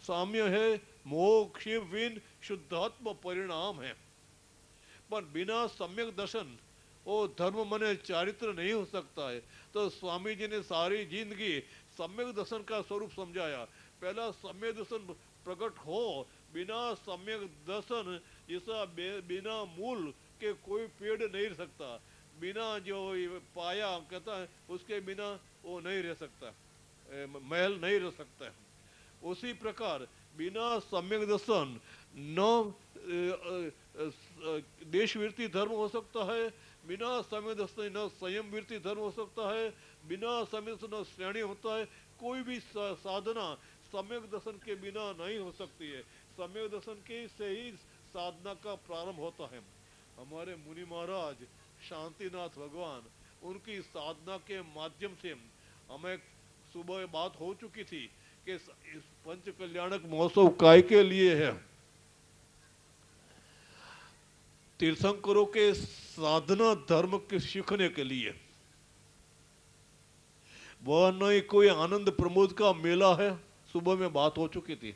साम्य है, मोक्ष विन शुद्धात्म परिणाम है। पर बिना सम्यक दर्शन वो धर्म मने चारित्र नहीं हो सकता है। तो स्वामी जी ने सारी जिंदगी सम्यक दर्शन का स्वरूप समझाया। पहला सम्यक दर्शन प्रकट हो, बिना सम्यक दर्शन जैसा बिना मूल के कोई पेड़ नहीं रह सकता, बिना जो पाया कहता है उसके बिना वो नहीं रह सकता, महल नहीं रह सकता है। उसी प्रकार बिना सम्यक दर्शन न देश वृत्ति धर्म हो सकता है, बिना सम्यक दर्शन न संयम वृत्ति धर्म हो सकता है, बिना सम्यक दर्शन न श्रेणी होता है। कोई भी साधना सम्यक दर्शन के बिना नहीं हो सकती है। सम्यक दर्शन के से ही साधना का प्रारंभ होता है। हमारे मुनि महाराज शांतिनाथ भगवान, उनकी साधना के माध्यम से हमें सुबह बात हो चुकी थी कि इस पंच कल्याणक महोत्सव काय के लिए है। तीर्थंकरों के साधना धर्म के सीखने के लिए। वह नहीं कोई आनंद प्रमोद का मेला है, सुबह में बात हो चुकी थी।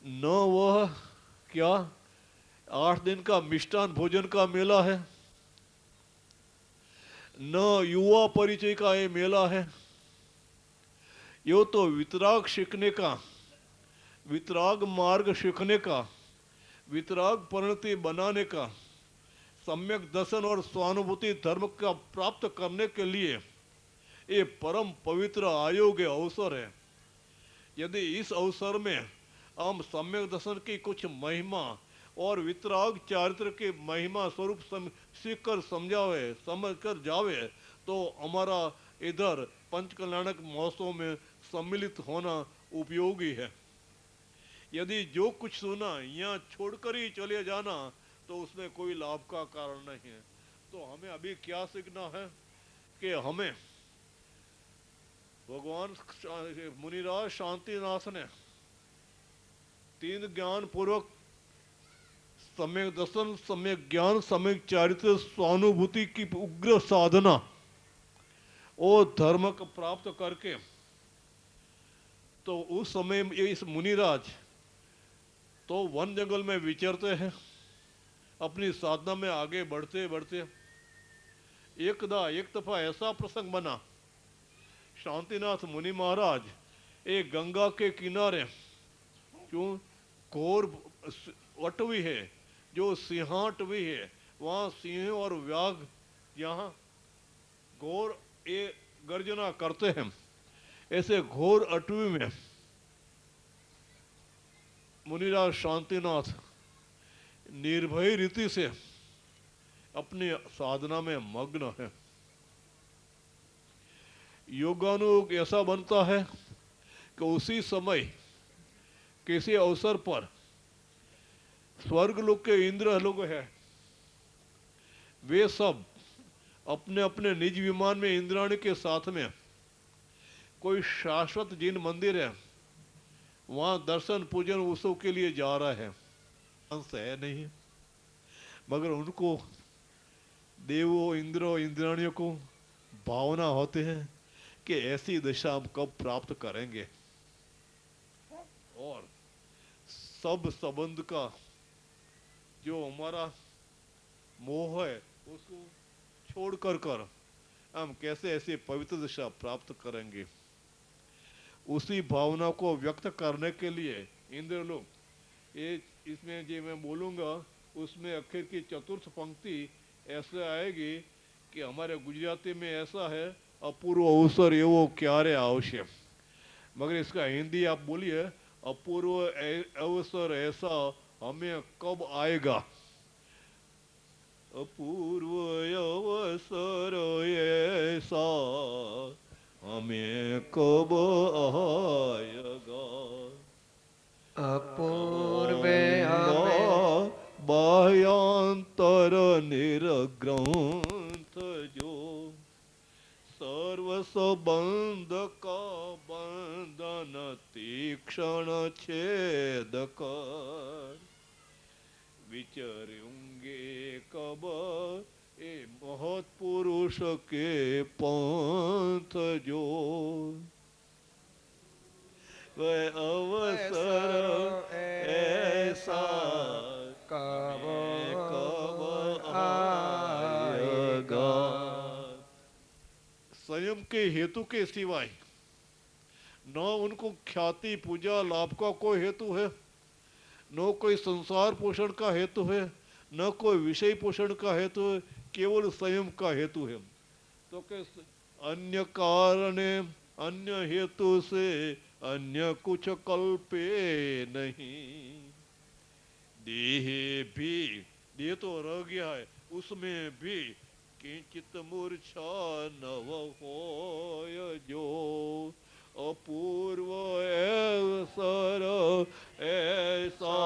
न वह क्या 8 दिन का मिष्टान भोजन का मेला है, न युवा परिचय का ये मेला है। यो तो वितराग सीखने का, वितराग मार्ग सीखने का, वितराग परिणति बनाने का, सम्यक दर्शन और स्वानुभूति धर्म का प्राप्त करने के लिए ये परम पवित्र आयोग्य अवसर है। यदि इस अवसर में हम सम्यक दर्शन की कुछ महिमा और वितराग चारित्र की महिमा स्वरूप सीख कर समझावे, समझ कर जावे, तो हमारा इधर पंच कल्याणक महोत्सव में सम्मिलित होना उपयोगी है। यदि जो कुछ सुना यहाँ छोड़कर ही चले जाना तो उसमें कोई लाभ का कारण नहीं है। तो हमें अभी क्या सीखना है कि हमें भगवान मुनिराज शांतिनाथ ने 3 ज्ञान पूर्वक सम्यक दर्शन, सम्यक ज्ञान, सम्यक चारित्र, स्वानुभूति की उग्र साधना और धर्म को प्राप्त करके, तो उस समय इस मुनिराज तो वन जंगल में विचरते हैं, अपनी साधना में आगे बढ़ते बढ़ते एक दफा ऐसा प्रसंग बना, शांतिनाथ मुनि महाराज एक गंगा के किनारे, क्यों घोर वटवी है जो सिंहाटवी है, वहाँ सिंह और व्याघ यहाँ घोर ये गर्जना करते हैं। ऐसे घोर अटवी में मुनिराज शांतिनाथ निर्भय रीति से अपनी साधना में मग्न है। योगानुयोग ऐसा बनता है कि उसी समय किसी अवसर पर स्वर्ग लोग के इंद्र लोग हैं, वे सब अपने अपने निज विमान में इंद्राणी के साथ में कोई शाश्वत जिन मंदिर है वहां दर्शन पूजन उत्सव के लिए जा रहा है। अंश है नहीं, मगर उनको देवों इंद्रों इंद्राणियों को भावना होते हैं कि ऐसी दशा हम कब प्राप्त करेंगे, और सब संबंध का जो हमारा मोह है उसको छोड़ कर हम कैसे ऐसी पवित्र दशा प्राप्त करेंगे। उसी भावना को व्यक्त करने के लिए इंद्र लोग ये, इसमें जो मैं बोलूँगा उसमें आखिर की चतुर्थ पंक्ति ऐसे आएगी कि हमारे गुजराती में ऐसा है, अपूर्व अवसर ये वो क्यारे आवश्यक, मगर इसका हिंदी आप बोलिए, अपूर्व अवसर ऐसा हमें कब आएगा। अपूर्व अवसर ऐसा हमें कब आएगा। अपूर्वे गंगा हमें बाह्यांतर निर्ग्रंथ जो सर्व संबंध का बंधन तीक्ष्ण छेद कर विचरूंगे कब ए महत पुरुष के पंथ जो। वह अवसर ऐसा कब मैं कब आएगा। आएगा। स्वयं के हेतु के सिवाय न उनको ख्याति पूजा लाभ का कोई हेतु है, न कोई संसार पोषण का हेतु है, न कोई विषय पोषण का हेतु है, केवल स्वयं का हेतु है। तो कैसे अन्य कारण अन्य हेतु से अन्य कुछ कल्पे नहीं। देह भी, देह तो रह गया है, उसमें भी किंचित मूर्छा नव होय जो अपूर्व अवसर ऐसा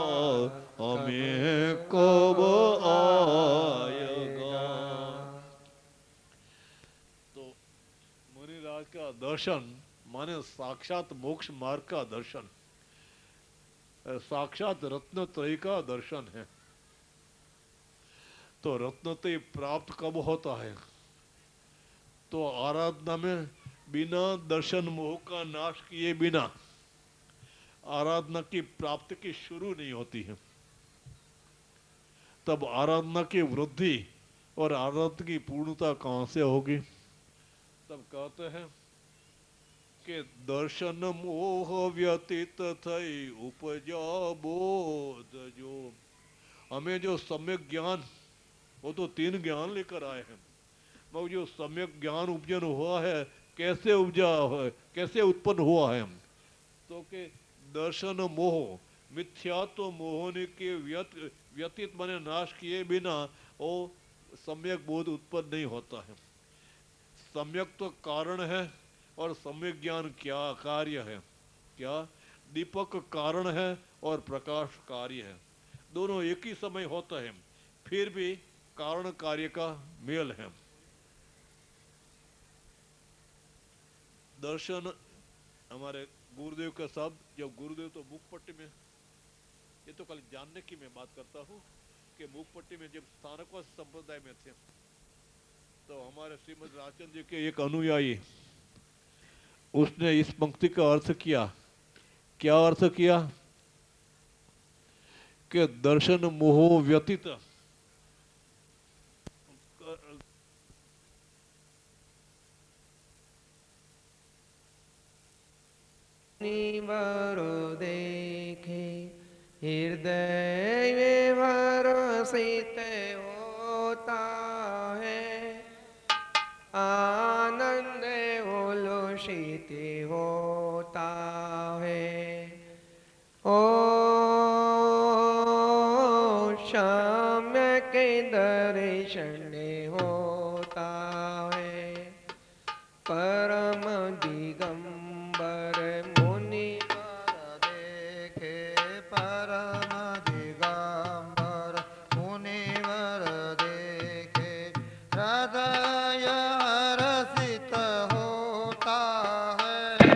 कब हमें कब आएगा। आएगा। तो मुनिराज का दर्शन माने साक्षात मोक्ष मार्ग का दर्शन, साक्षात रत्नत्रय का दर्शन है। तो रत्नत्रय प्राप्त कब होता है? तो आराधना में बिना दर्शन मोह का नाश किए बिना आराधना की प्राप्ति की शुरू नहीं होती है। तब आराधना की वृद्धि और आराधना की पूर्णता कहां से होगी? तब कहते हैं कि दर्शन मोह व्यतीत थई उपजा बोध जो। हमें जो सम्यक ज्ञान, वो तो तीन ज्ञान लेकर आए हैं, मगर जो सम्यक ज्ञान उपजन हुआ है, कैसे उपजा है, कैसे उत्पन्न हुआ है? तो के दर्शन मोह, मिथ्यात्व मोहने के व्यतीत माने नाश किए बिना वो सम्यक बोध उत्पन्न नहीं होता है। सम्यक तो कारण है और सम्यक ज्ञान क्या कार्य है? क्या? दीपक कारण है और प्रकाश कार्य है। दोनों एक ही समय होता है, फिर भी कारण कार्य का मेल है। दर्शन हमारे गुरुदेव का शब्द, जब गुरुदेव तो मुखपट्टी में, ये तो कल जानने की मैं बात करता हूँ कि मुखपट्टी में जब स्थानक संप्रदाय में थे, तो हमारे श्रीमद राजचंद्र जी के एक अनुयायी, उसने इस पंक्ति का अर्थ किया। क्या अर्थ किया? कि दर्शन मोह व्यतीत निवरो देखे हृदय में हर्षित होता है, आनंद उल्लसित होता है। ओ शाम्य के दर्शन होता है, परम दिगंबर मुनिवर देखे परम दिगंबर मुनिवर देखे हृदय हर्षित होता है,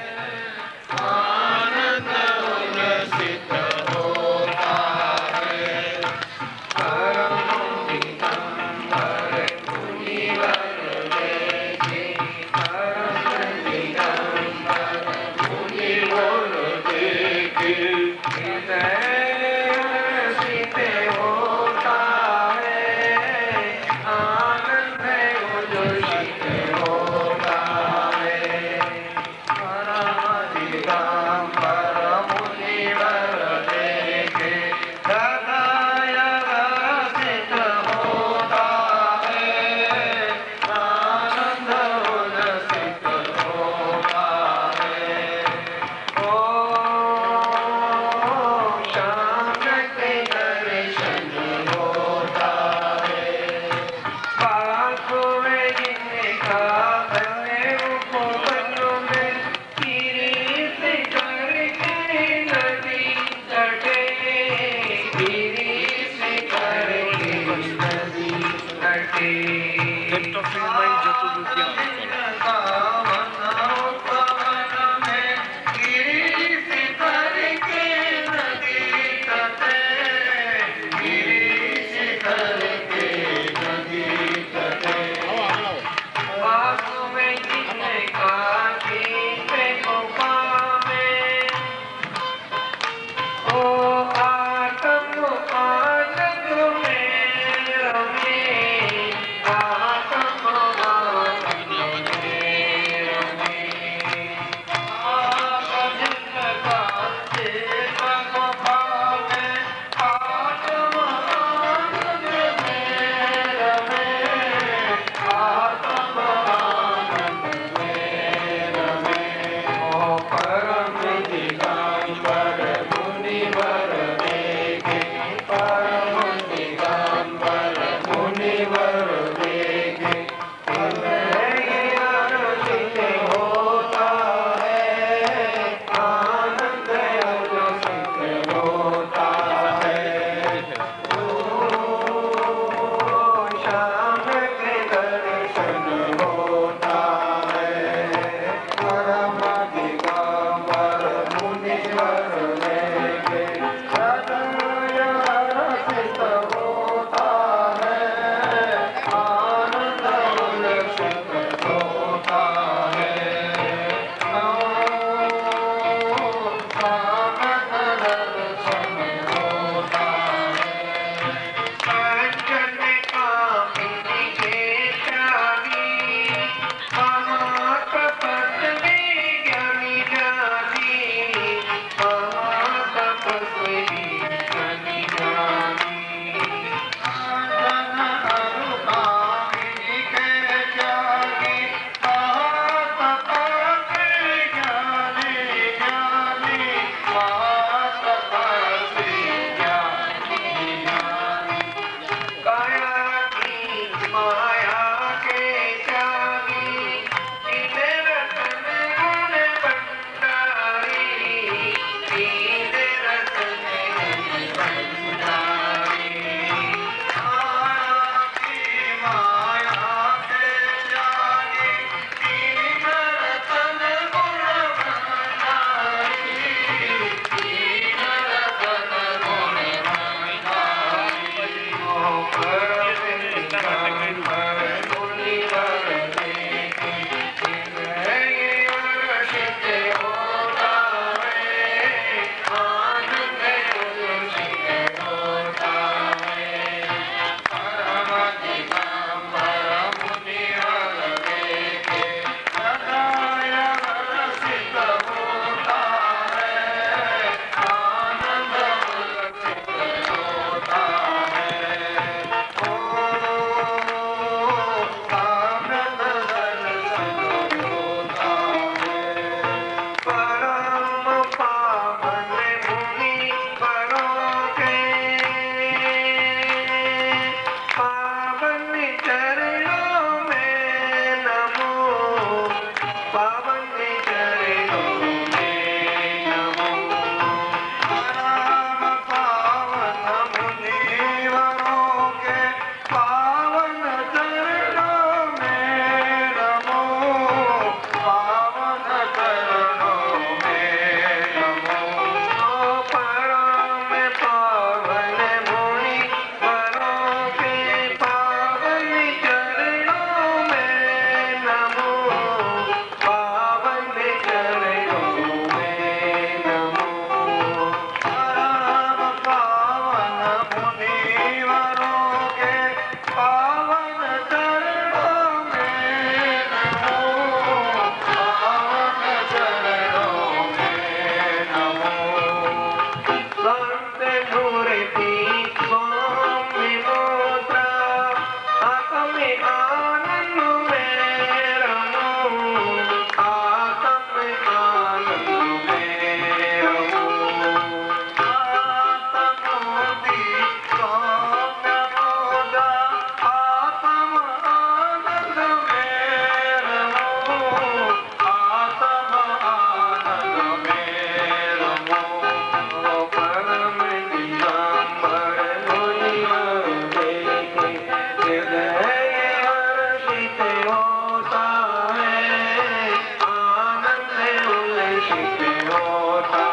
दर्शन होता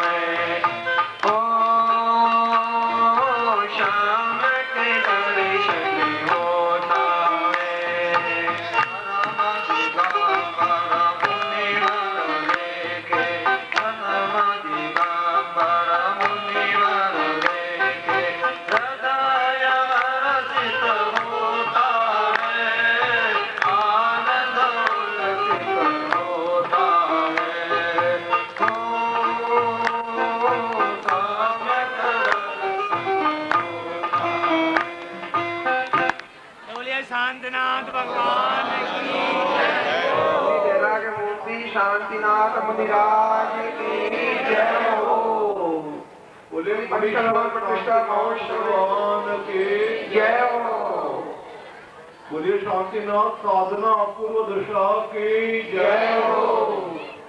है। ओ श्याम के दर्शन होता है। परम दिगंबर मुनिवर देखे, परम दिगंबर मुनिवर देखे, हृदय हर्षित होता है, आनंद उल्लसित होता है। बोलिए शांतिनाथ भगवान की जयराग मूर्ति शांतिनाथ मुनिराज की जय हो। बोले परिश्रम प्रतिष्ठा महोत्सव भगवान के जय हो। बोलिए शांतिनाथ साधना अपूर्व दशा की जय जय हो। हो।